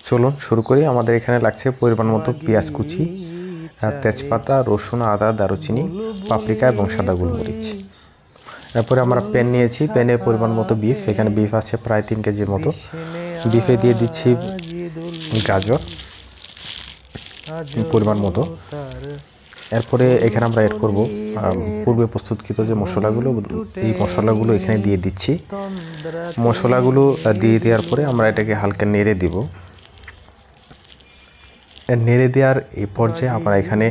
চলুন শুরু করি। আমাদের এখানে লাগছে পরিমাণ মতো পেঁয়াজ কুচি, তেজপাতা, রসুন, আদা, দারুচিনি, পাপরিকা এবং সাদা গোলমরিচ। এরপরে আমরা প্যান নিয়েছি, প্যানে পরিমাণ মতো বিফ, এখানে বিফ আছে প্রায় 3 কেজির মতো। বিফে দিয়ে দিচ্ছি গাজর পরিমাণ মতো। এরপরে এখানে আমরা অ্যাড করব পূর্বে প্রস্তুতকৃত যে মশলাগুলো, এই মশলাগুলো এখানে দিয়ে দিচ্ছি। মশলাগুলো দিয়ে দেওয়ার পরে আমরা এটাকে হালকা নেড়ে দিব। নেড়ে দেওয়ার এই পর্যায়ে আমরা এখানে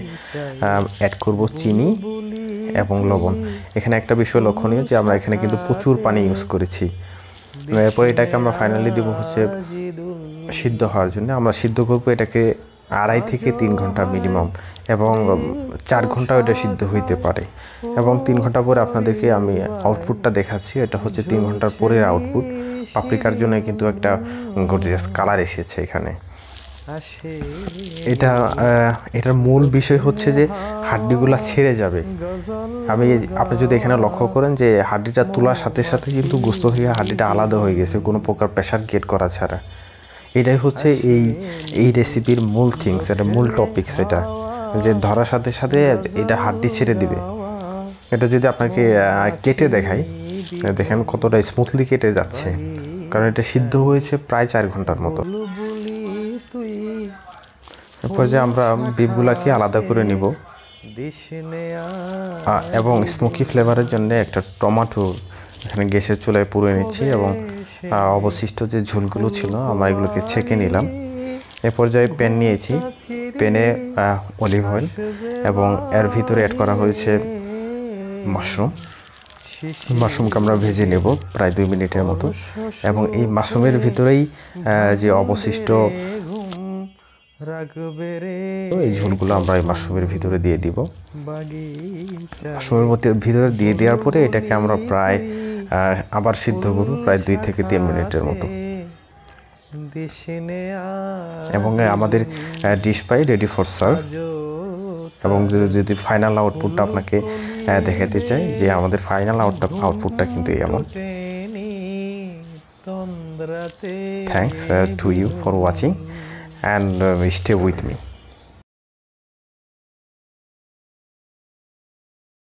অ্যাড করব চিনি এবং লবণ। এখানে একটা বিষয় লক্ষণীয় যে আমরা এখানে কিন্তু প্রচুর পানি ইউজ করেছি। এরপর এটাকে আমরা ফাইনালি দেবো হচ্ছে সিদ্ধ হওয়ার জন্য। আমরা সিদ্ধ করবো এটাকে 2.5 থেকে 3 ঘন্টা মিনিমাম, এবং 4 ঘন্টাও এটা সিদ্ধ হইতে পারে। এবং 3 ঘন্টা পরে আপনাদেরকে আমি আউটপুটটা দেখাচ্ছি। এটা হচ্ছে 3 ঘন্টার পরের আউটপুট। পাপরিকার জন্য কিন্তু একটা গর্জিয়াস কালার এসেছে এখানে। এটার মূল বিষয় হচ্ছে যে হাড্ডিগুলো ছেড়ে যাবে। আপনি যদি এখানে লক্ষ্য করেন যে হাড্ডিটা তোলার সাথে সাথে কিন্তু গোস্ত থেকে হাড্ডিটা আলাদা হয়ে গেছে, কোনো প্রকার প্রেশার গেট করা ছাড়া। এটাই হচ্ছে এই রেসিপির মূল থিংস, এটা মূল টপিকস। এটা যে ধরার সাথে সাথে এটা হাড্ডি ছেড়ে দিবে। এটা যদি আপনাকে কেটে দেখাই, দেখেন কতটা স্মুথলি কেটে যাচ্ছে, কারণ এটা সিদ্ধ হয়েছে প্রায় 4 ঘন্টার মতো। এরপর যে আমরা বিফগুলাকে আলাদা করে নিব, এবং স্মোকি ফ্লেভারের জন্য একটা টমেটো এখানে গ্যাসের চুলায় পুড়ে নিচ্ছি, এবং অবশিষ্ট যে ঝোলগুলো ছিল আমরা এগুলোকে ছেঁকে নিলাম। এ পর্যায়ে প্যান নিয়েছি, প্যানে অলিভ অয়েল, এবং এর ভিতরে অ্যাড করা হয়েছে মাশরুমকে আমরা ভেজে নেব প্রায় 2 মিনিটের মতো। এবং এই মাশরুমের ভিতরেই যে অবশিষ্ট এই ঝোলগুলো আমরা এই মাশরুমের ভিতরে দিয়ে দিব। মাশরুমের ভিতরে দিয়ে দেওয়ার পরে এটাকে আমরা প্রায় আবার সিদ্ধ করব প্রায় 2 থেকে 3 মিনিটের মতো। এবং আমাদের dish pi ready for serve. এবং যদি ফাইনাল আউটপুটটা আপনাকে দেখাতে চাই, যে আমাদের ফাইনাল আউটপুটটা কিন্তু এমন। Thanks to you for watching and stay with me.